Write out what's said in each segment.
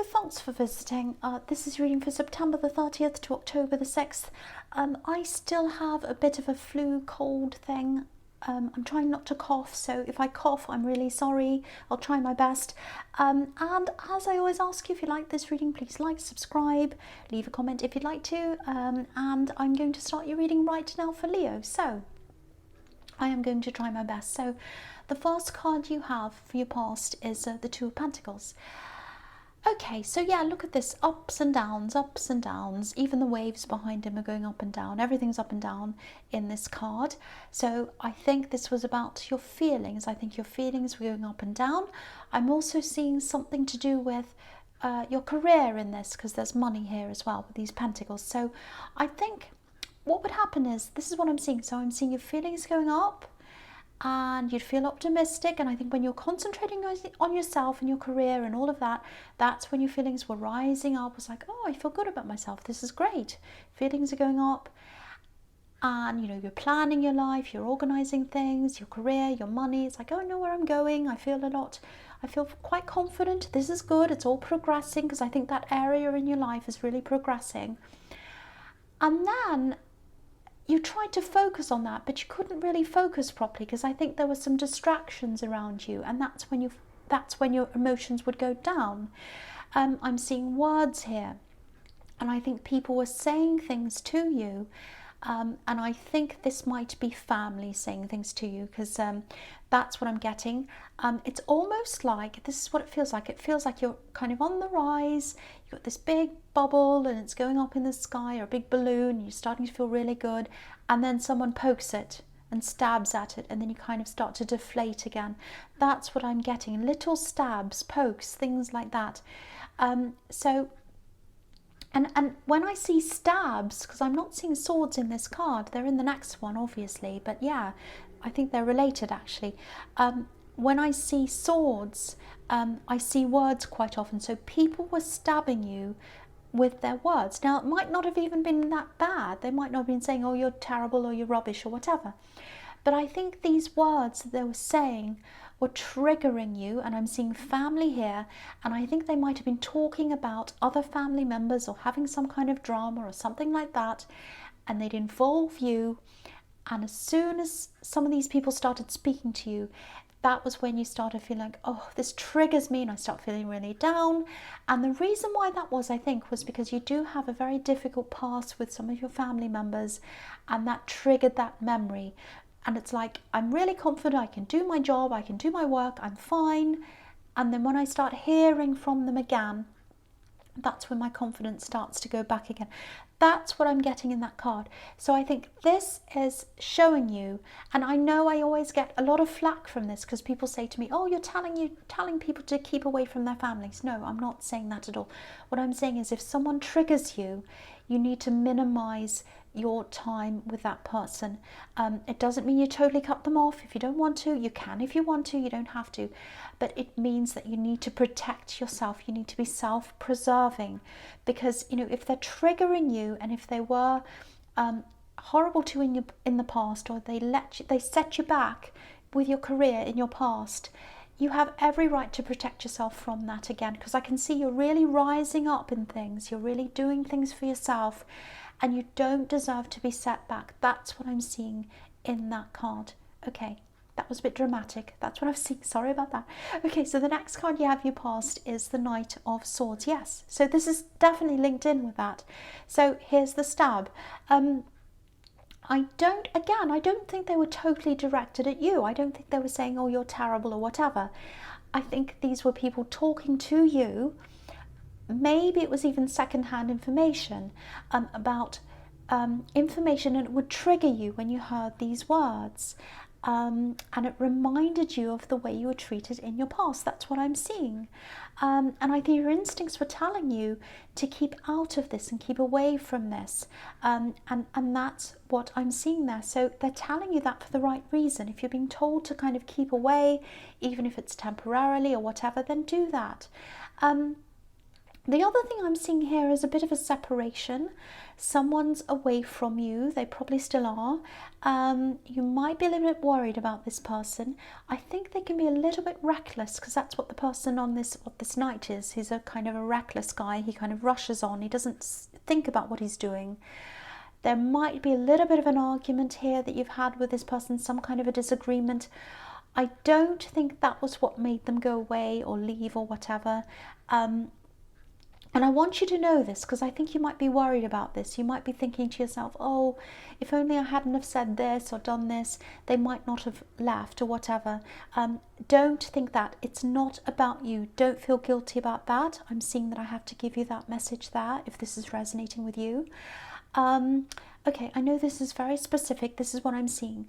Hello, thanks for visiting. This is reading for September the 30th to October the 6th. I still have a bit of a flu cold thing. I'm trying not to cough, so if I cough, I'm really sorry. I'll try my best. And as I always ask you, if you like this reading, please like, subscribe, leave a comment if you'd like to. And I'm going to start your reading right now for Leo. So I am going to try my best. So the first card you have for your past is the Two of Pentacles. Okay, so yeah, look at this, ups and downs, even the waves behind him are going up and down, everything's up and down in this card. So I think this was about your feelings. I think your feelings were going up and down. I'm also seeing something to do with your career in this, because there's money here as well with these pentacles. So I think what would happen is, this is what I'm seeing. So I'm seeing your feelings going up, and you'd feel optimistic, and I think when you're concentrating on yourself and your career and all of that, that's when your feelings were rising up. It's like, oh, I feel good about myself, this is great. Feelings are going up, and you know, you're planning your life, you're organizing things, your career, your money. It's like, oh, I know where I'm going, I feel quite confident, this is good, it's all progressing, because I think that area in your life is really progressing. And then you tried to focus on that, but you couldn't really focus properly, because I think there were some distractions around you, and that's when your emotions would go down. I'm seeing words here, and I think people were saying things to you, and I think this might be family saying things to you, because that's what I'm getting. It's almost like, this is what it feels like. It feels like you're kind of on the rise. You've got this big bubble and it's going up in the sky, or a big balloon, and you're starting to feel really good, and then someone pokes it and stabs at it, and then you kind of start to deflate again. That's what I'm getting. Little stabs, pokes, things like that. And when I see stabs, because I'm not seeing swords in this card, they're in the next one obviously, but yeah, I think they're related actually. When I see swords, I see words quite often. So people were stabbing you with their words. Now, it might not have even been that bad. They might not have been saying, oh, you're terrible, or you're rubbish, or whatever. But I think these words that they were saying were triggering you, and I'm seeing family here, and I think they might have been talking about other family members or having some kind of drama or something like that, and they'd involve you. And as soon as some of these people started speaking to you, that was when you started feeling like, oh, this triggers me, and I start feeling really down. And the reason why that was, I think, was because you do have a very difficult past with some of your family members, and that triggered that memory. And it's like, I'm really confident, I can do my job, I can do my work, I'm fine. And then when I start hearing from them again, that's when my confidence starts to go back again. That's what I'm getting in that card. So I think this is showing you, and I know I always get a lot of flack from this, because people say to me, oh, you're telling people to keep away from their families. No, I'm not saying that at all. What I'm saying is, if someone triggers you, you need to minimize your time with that person. It doesn't mean you totally cut them off. If you don't want to, you can. If you want to, you don't have to. But it means that you need to protect yourself. You need to be self-preserving, because you know, if they're triggering you, and if they were horrible to you in the past, or they set you back with your career in your past, you have every right to protect yourself from that again, because I can see you're really rising up in things. You're really doing things for yourself, and you don't deserve to be set back. That's what I'm seeing in that card. Okay, that was a bit dramatic. That's what I've seen. Sorry about that. Okay, so the next card you have your past is the Knight of Swords. Yes, so this is definitely linked in with that. So here's the stab. I don't think they were totally directed at you. I don't think they were saying, oh, you're terrible or whatever. I think these were people talking to you. Maybe it was even secondhand information about information, and it would trigger you when you heard these words. And it reminded you of the way you were treated in your past. That's what I'm seeing. And I think your instincts were telling you to keep out of this and keep away from this. And that's what I'm seeing there. So they're telling you that for the right reason. If you're being told to kind of keep away, even if it's temporarily or whatever, then do that. The other thing I'm seeing here is a bit of a separation. Someone's away from you. They probably still are. You might be a little bit worried about this person. I think they can be a little bit reckless, because that's what the person on what this knight is. He's a kind of a reckless guy. He kind of rushes on. He doesn't think about what he's doing. There might be a little bit of an argument here that you've had with this person, some kind of a disagreement. I don't think that was what made them go away or leave or whatever. And I want you to know this, because I think you might be worried about this. You might be thinking to yourself, oh, if only I hadn't have said this or done this, they might not have left or whatever. Don't think that. It's not about you. Don't feel guilty about that. I'm seeing that I have to give you that message there if this is resonating with you. Okay, I know this is very specific. This is what I'm seeing.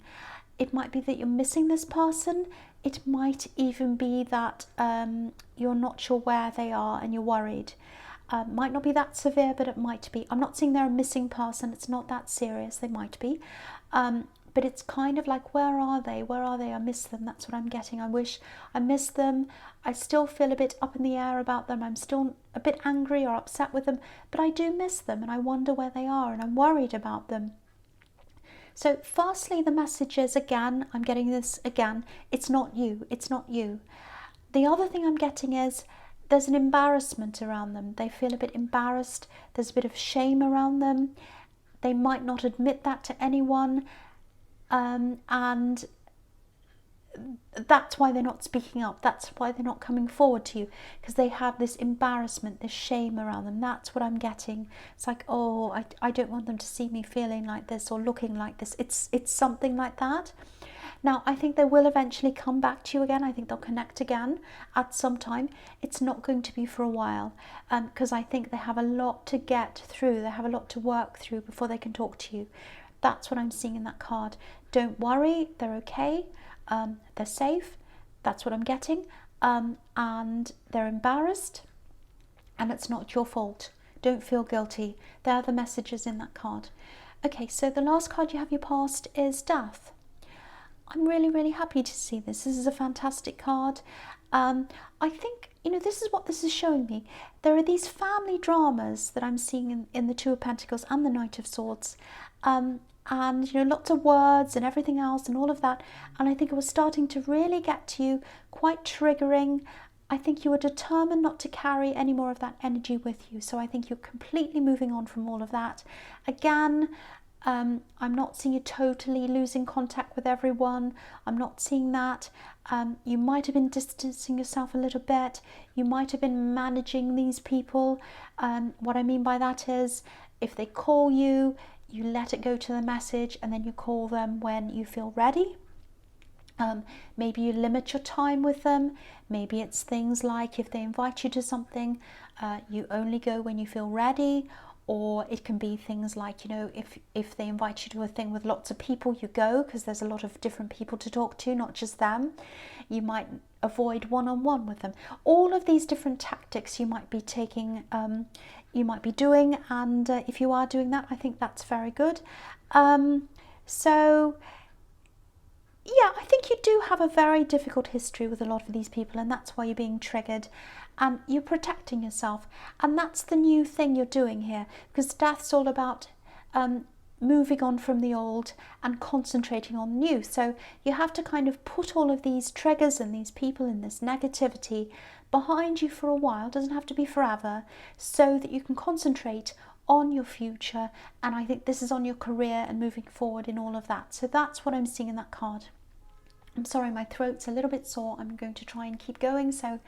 It might be that you're missing this person. It might even be that you're not sure where they are and you're worried. Might not be that severe, but it might be. I'm not saying they're a missing person. It's not that serious. They might be. But it's kind of like, where are they? Where are they? I miss them. That's what I'm getting. I wish I missed them. I still feel a bit up in the air about them. I'm still a bit angry or upset with them, but I do miss them and I wonder where they are and I'm worried about them. So firstly, the message is, again, I'm getting this again, it's not you. It's not you. The other thing I'm getting is there's an embarrassment around them. They feel a bit embarrassed. There's a bit of shame around them. They might not admit that to anyone. And that's why they're not speaking up. That's why they're not coming forward to you, because they have this embarrassment, this shame around them. That's what I'm getting. It's like, oh, I don't want them to see me feeling like this or looking like this. It's something like that. Now, I think they will eventually come back to you again. I think they'll connect again at some time. It's not going to be for a while, because I think they have a lot to get through. They have a lot to work through before they can talk to you. That's what I'm seeing in that card. Don't worry, they're okay. They're safe. That's what I'm getting. And they're embarrassed, and it's not your fault. Don't feel guilty. They're the messages in that card. Okay, so the last card you have your past is Death. I'm really, really happy to see this. This is a fantastic card. I think, this is what this is showing me. There are these family dramas that I'm seeing in the Two of Pentacles and the Knight of Swords. And, lots of words and everything else and all of that. And I think it was starting to really get to you, quite triggering. I think you were determined not to carry any more of that energy with you. So I think you're completely moving on from all of that. Again, I'm not seeing you totally losing contact with everyone. I'm not seeing that. You might have been distancing yourself a little bit. You might have been managing these people. What I mean by that is, if they call you, you let it go to the message and then you call them when you feel ready. Maybe you limit your time with them. Maybe it's things like, if they invite you to something, you only go when you feel ready. Or it can be things like, if they invite you to a thing with lots of people, you go because there's a lot of different people to talk to, not just them. You might avoid one-on-one with them. All of these different tactics you might be taking, you might be doing, and if you are doing that, I think that's very good. So yeah, I think you do have a very difficult history with a lot of these people, and that's why you're being triggered. And you're protecting yourself, and that's the new thing you're doing here, because Death's all about moving on from the old and concentrating on the new. So you have to kind of put all of these triggers and these people and this negativity behind you for a while. It doesn't have to be forever, so that you can concentrate on your future. And I think this is on your career and moving forward in all of that. So that's what I'm seeing in that card. I'm sorry, my throat's a little bit sore. I'm going to try and keep going. So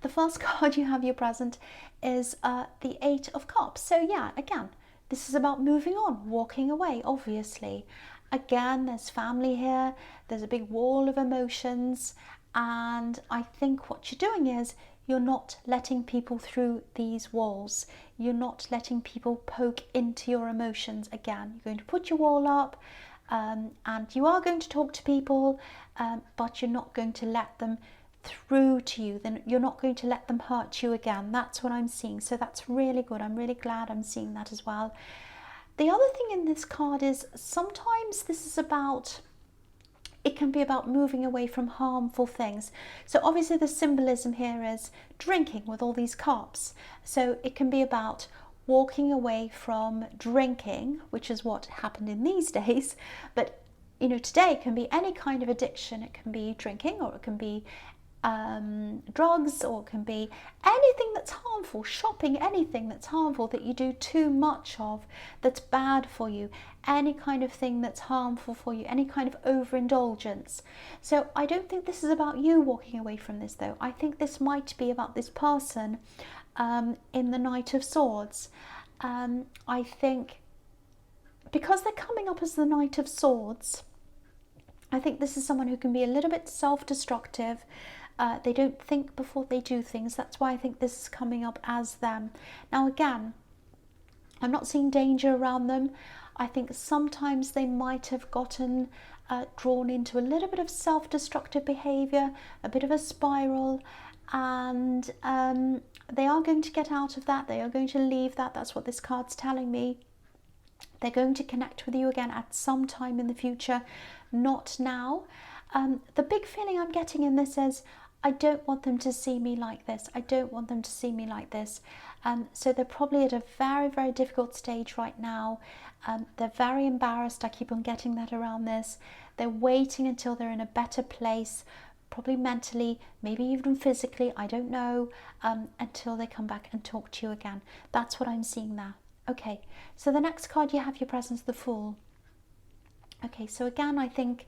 the first card you have your present is the Eight of Cups. So yeah, again, this is about moving on, walking away, obviously. Again, there's family here. There's a big wall of emotions. And I think what you're doing is you're not letting people through these walls. You're not letting people poke into your emotions again. You're going to put your wall up. And you are going to talk to people, but you're not going to let them through to you. Then you're not going to let them hurt you again. That's what I'm seeing. So that's really good. I'm really glad I'm seeing that as well. The other thing in this card is sometimes this is about It can be about moving away from harmful things. So obviously the symbolism here is drinking with all these cups. So it can be about walking away from drinking, which is what happened in these days. But today it can be any kind of addiction. It can be drinking, or it can be drugs, or it can be anything that's harmful, shopping, anything that's harmful, that you do too much of, that's bad for you, any kind of thing that's harmful for you, any kind of overindulgence. So I don't think this is about you walking away from this, though. I think this might be about this person in the Knight of Swords. I think because they're coming up as the Knight of Swords, I think this is someone who can be a little bit self-destructive. They don't think before they do things. That's why I think this is coming up as them. Now again, I'm not seeing danger around them. I think sometimes they might have gotten drawn into a little bit of self-destructive behaviour, a bit of a spiral, and they are going to get out of that. They are going to leave that. That's what this card's telling me. They're going to connect with you again at some time in the future, not now. The big feeling I'm getting in this is, I don't want them to see me like this. I don't want them to see me like this. So they're probably at a very, very difficult stage right now. They're very embarrassed. I keep on getting that around this. They're waiting until they're in a better place, probably mentally, maybe even physically, I don't know, until they come back and talk to you again. That's what I'm seeing there. Okay, so the next card you have, your presence, the Fool. Okay, so again, I think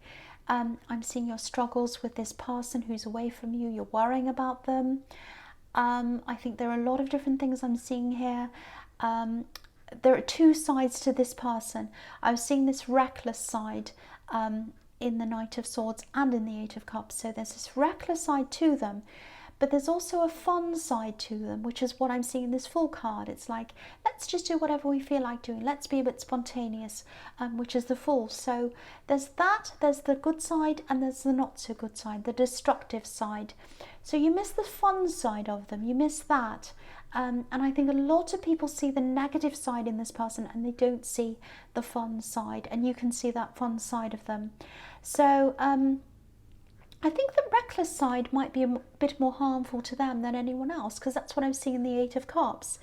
I'm seeing your struggles with this person who's away from you. You're worrying about them. I think there are a lot of different things I'm seeing here. There are two sides to this person. I was seeing this reckless side in the Knight of Swords and in the Eight of Cups. So there's this reckless side to them. But there's also a fun side to them, which is what I'm seeing in this Fool card. It's like, let's just do whatever we feel like doing. Let's be a bit spontaneous, which is the Fool. So there's that, there's the good side, and there's the not so good side, the destructive side. So you miss the fun side of them, you miss that. And I think a lot of people see the negative side in this person and they don't see the fun side. And you can see that fun side of them. So I think the reckless side might be a bit more harmful to them than anyone else, because that's what I'm seeing in the Eight of Cups.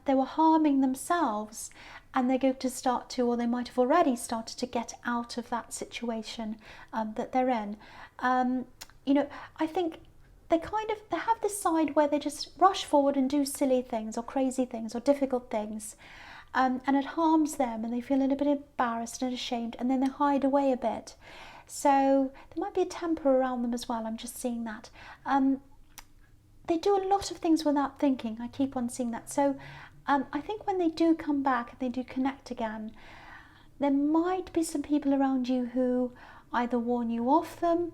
They were harming themselves, and they're going to start to, or they might have already started to get out of that situation that they're in. I think they have this side where they just rush forward and do silly things or crazy things or difficult things. And it harms them, and they feel a little bit embarrassed and ashamed, and then they hide away a bit. So there might be a temper around them as well. I'm just seeing that. They do a lot of things without thinking. I keep on seeing that. So I think when they do come back and they do connect again, there might be some people around you who either warn you off them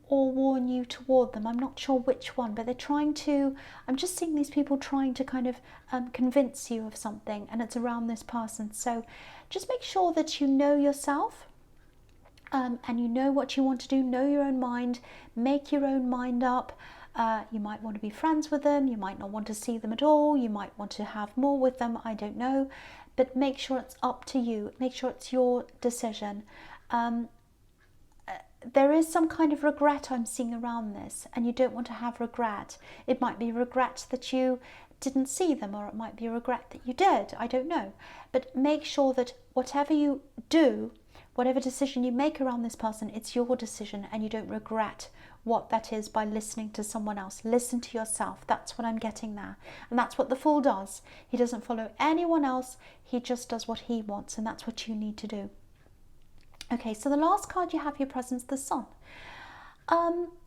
or warn you toward them. I'm not sure which one, but they're trying to, I'm just seeing these people trying to kind of convince you of something, and it's around this person. So just make sure that you know yourself. And you know what you want to do, know your own mind, make your own mind up. You might want to be friends with them, you might not want to see them at all, you might want to have more with them, I don't know. But make sure it's up to you, make sure it's your decision. There is some kind of regret I'm seeing around this, and you don't want to have regret. It might be regret that you didn't see them, or it might be regret that you did, I don't know. But make sure that whatever you do, whatever decision you make around this person, it's your decision, and you don't regret what that is by listening to someone else. Listen to yourself. That's what I'm getting there. And that's what the Fool does. He doesn't follow anyone else. He just does what he wants, and that's what you need to do. Okay, so the last card you have, your presence, the Sun.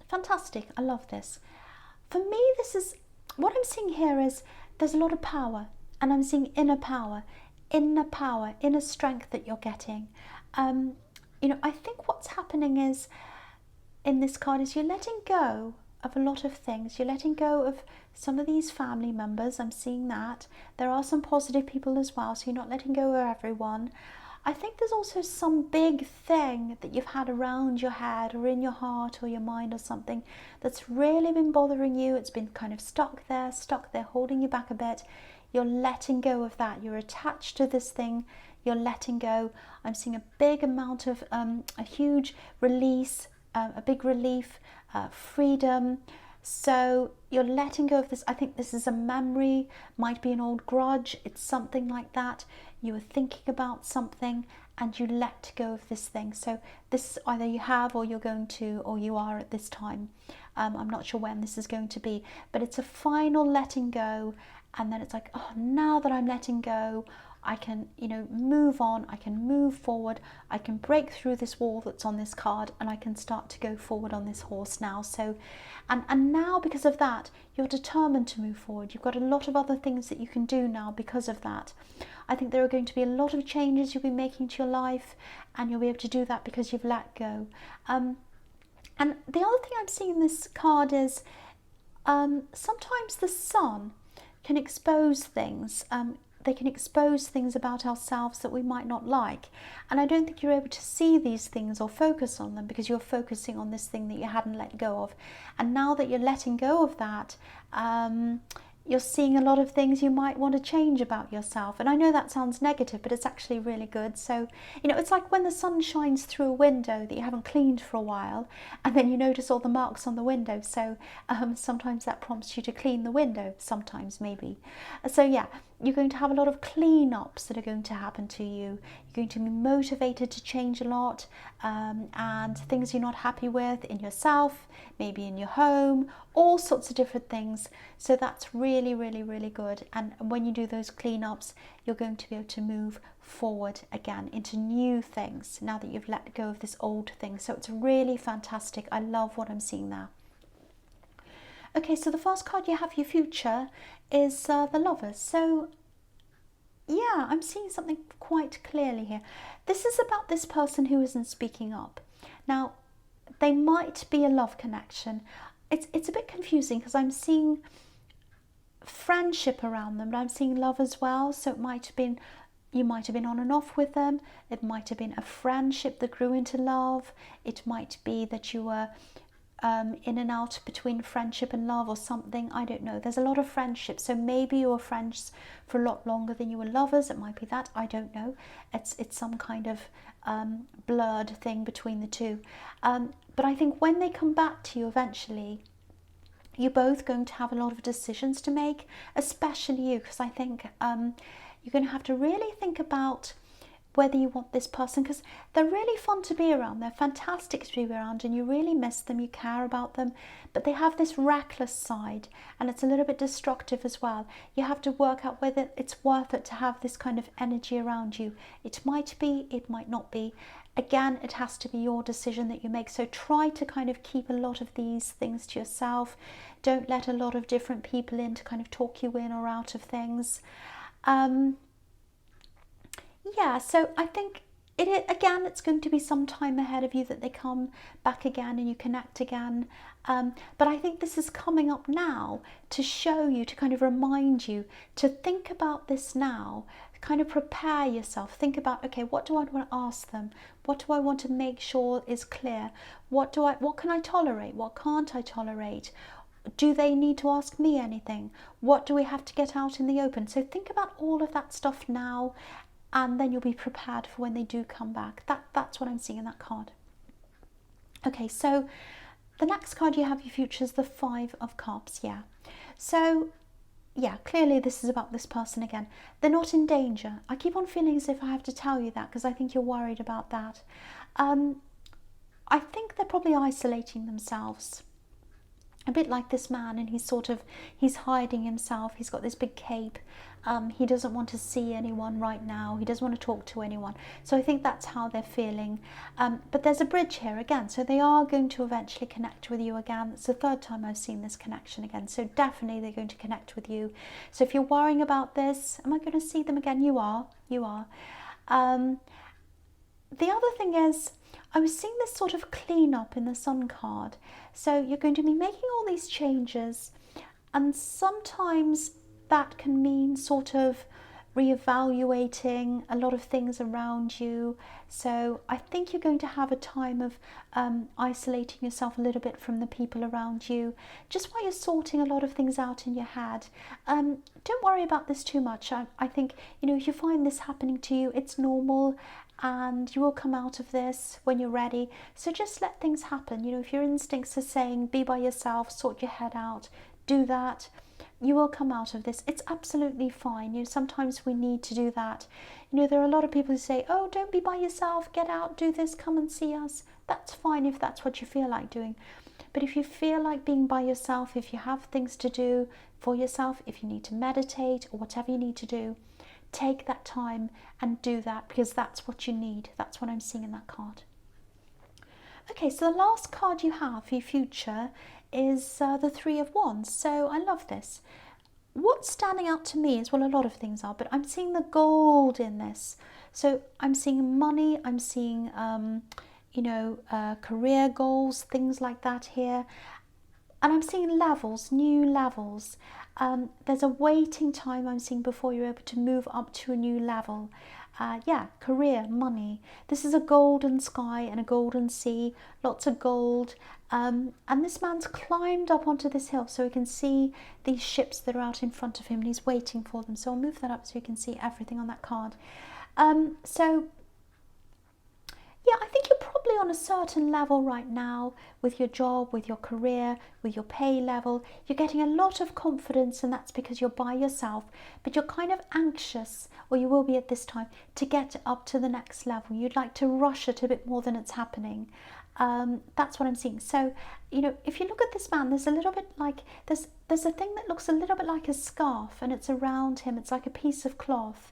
Fantastic. I love this. For me, this is, what I'm seeing here is there's a lot of power, and I'm seeing inner power, inner strength that you're getting. I think what's happening is, in this card, is you're letting go of a lot of things. You're letting go of some of these family members. I'm seeing that. There are some positive people as well, so you're not letting go of everyone. I think there's also some big thing that you've had around your head or in your heart or your mind or something that's really been bothering you. It's been kind of stuck there, holding you back a bit. You're letting go of that. You're attached to this thing. you're letting go. I'm seeing a big amount of, a huge release, a big relief, freedom. So you're letting go of this. I think this is a memory, might be an old grudge. It's something like that. You were thinking about something and you let go of this thing. So this either you have, or you're going to, or you are at this time. I'm not sure when this is going to be, but it's a final letting go. And then it's like, oh, now that I'm letting go, I can, move on, I can move forward, I can break through this wall that's on this card, and I can start to go forward on this horse now. So, and now because of that, you're determined to move forward. You've got a lot of other things that you can do now because of that. I think there are going to be a lot of changes you'll be making to your life, and you'll be able to do that because you've let go. And the other thing I'm seeing in this card is sometimes the sun can expose things. They can expose things about ourselves that we might not like. And I don't think you're able to see these things or focus on them because you're focusing on this thing that you hadn't let go of. And now that you're letting go of that, you're seeing a lot of things you might want to change about yourself. And I know that sounds negative, but it's actually really good. So, it's like when the sun shines through a window that you haven't cleaned for a while, and then you notice all the marks on the window. So sometimes that prompts you to clean the window, sometimes maybe. So yeah, you're going to have a lot of clean-ups that are going to happen to you. You're going to be motivated to change a lot, and things you're not happy with in yourself, maybe in your home, all sorts of different things. So that's really, really, really good. And when you do those clean-ups, you're going to be able to move forward again into new things now that you've let go of this old thing. So it's really fantastic. I love what I'm seeing there. Okay, so the first card you have, your future, is the Lovers. So yeah, I'm seeing something quite clearly here. This is about this person who isn't speaking up. Now, they might be a love connection. It's a bit confusing because I'm seeing friendship around them, but I'm seeing love as well. So it might have been, you might have been on and off with them. It might have been a friendship that grew into love. It might be that you were in and out between friendship and love or something. I don't know. There's a lot of friendship. So maybe you were friends for a lot longer than you were lovers. It might be that. I don't know. It's some kind of blurred thing between the two. But I think when they come back to you eventually, you're both going to have a lot of decisions to make, especially you, because I think you're going to have to really think about whether you want this person, because they're really fun to be around, they're fantastic to be around, and you really miss them, you care about them, but they have this reckless side, and it's a little bit destructive as well. You have to work out whether it's worth it to have this kind of energy around you. It might be, it might not be. Again, it has to be your decision that you make, so try to kind of keep a lot of these things to yourself. Don't let a lot of different people in to kind of talk you in or out of things. Yeah, so I think again, it's going to be some time ahead of you that they come back again and you connect again. But I think this is coming up now to show you, to kind of remind you to think about this now, kind of prepare yourself. Think about, okay, what do I want to ask them? What do I want to make sure is clear? What can I tolerate? What can't I tolerate? Do they need to ask me anything? What do we have to get out in the open? So think about all of that stuff now, and then you'll be prepared for when they do come back. That's what I'm seeing in that card. Okay, so the next card you have, your future, is the Five of Cups. Yeah. So yeah, clearly this is about this person again. They're not in danger. I keep on feeling as if I have to tell you that because I think you're worried about that. I think they're probably isolating themselves. A bit like this man, and he's hiding himself. He's got this big cape. He doesn't want to see anyone right now. He doesn't want to talk to anyone. So I think that's how they're feeling. But there's a bridge here again. So they are going to eventually connect with you again. It's the third time I've seen this connection again. So definitely they're going to connect with you. So if you're worrying about this, am I going to see them again? You are. You are. The other thing is, I was seeing this sort of clean-up in the Sun card. So you're going to be making all these changes, and sometimes that can mean sort of reevaluating a lot of things around you. So I think you're going to have a time of isolating yourself a little bit from the people around you, just while you're sorting a lot of things out in your head. Don't worry about this too much. I think, if you find this happening to you, it's normal, and you will come out of this when you're ready. So just let things happen. If your instincts are saying be by yourself, sort your head out, do that. You will come out of this. It's absolutely fine. Sometimes we need to do that. There are a lot of people who say, oh, don't be by yourself, get out, do this, come and see us. That's fine if that's what you feel like doing. But if you feel like being by yourself, if you have things to do for yourself, if you need to meditate or whatever you need to do, take that time and do that, because that's what you need. That's what I'm seeing in that card. Okay, so the last card you have for your future is the Three of Wands. So I love this. What's standing out to me is, well, a lot of things are, but I'm seeing the gold in this. So I'm seeing money, I'm seeing, career goals, things like that here. And I'm seeing levels, new levels. There's a waiting time I'm seeing before you're able to move up to a new level. Career, money. This is a golden sky and a golden sea, lots of gold. And this man's climbed up onto this hill so he can see these ships that are out in front of him, and he's waiting for them. So I'll move that up so you can see everything on that card. I think you're probably on a certain level right now with your job, with your career, with your pay level. You're getting a lot of confidence, and that's because you're by yourself, but you're kind of anxious, or you will be at this time, to get up to the next level. You'd like to rush it a bit more than it's happening. That's what I'm seeing. So, if you look at this man, there's a little bit like, there's a thing that looks a little bit like a scarf, and it's around him. It's like a piece of cloth,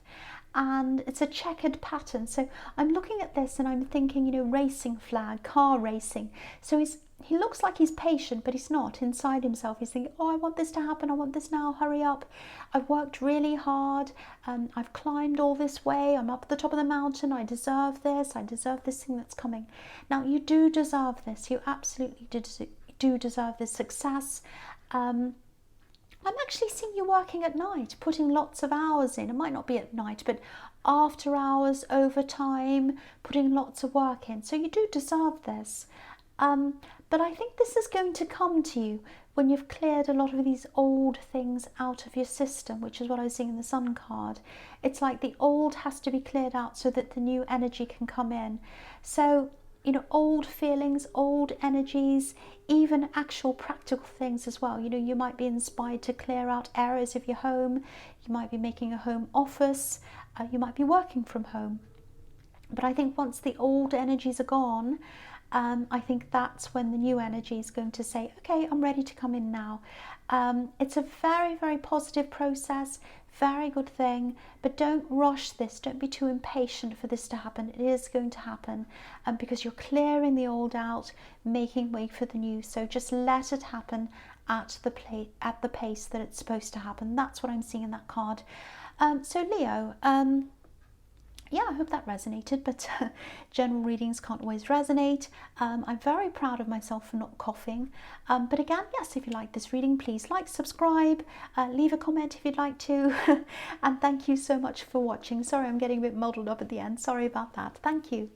and it's a checkered pattern. So I'm looking at this and I'm thinking, racing flag, car racing. So he looks like he's patient, but he's not. Inside himself, he's thinking, oh, I want this to happen. I want this now. Hurry up. I've worked really hard. I've climbed all this way. I'm up at the top of the mountain. I deserve this. I deserve this thing that's coming. Now, you do deserve this. You absolutely do deserve this success. I'm actually seeing you working at night, putting lots of hours in. It might not be at night, but after hours, overtime, putting lots of work in. So you do deserve this. But I think this is going to come to you when you've cleared a lot of these old things out of your system, which is what I was seeing in the Sun card. It's like the old has to be cleared out so that the new energy can come in. So, old feelings, old energies, even actual practical things as well. You might be inspired to clear out areas of your home. You might be making a home office. You might be working from home. But I think once the old energies are gone, I think that's when the new energy is going to say, okay, I'm ready to come in now. It's a very, very positive process, very good thing, but don't rush this. Don't be too impatient for this to happen. It is going to happen because you're clearing the old out, making way for the new. So just let it happen at the pace that it's supposed to happen. That's what I'm seeing in that card. So Leo, I hope that resonated, but general readings can't always resonate. I'm very proud of myself for not coughing. But again, yes, if you like this reading, please like, subscribe, leave a comment if you'd like to. And thank you so much for watching. Sorry, I'm getting a bit muddled up at the end. Sorry about that. Thank you.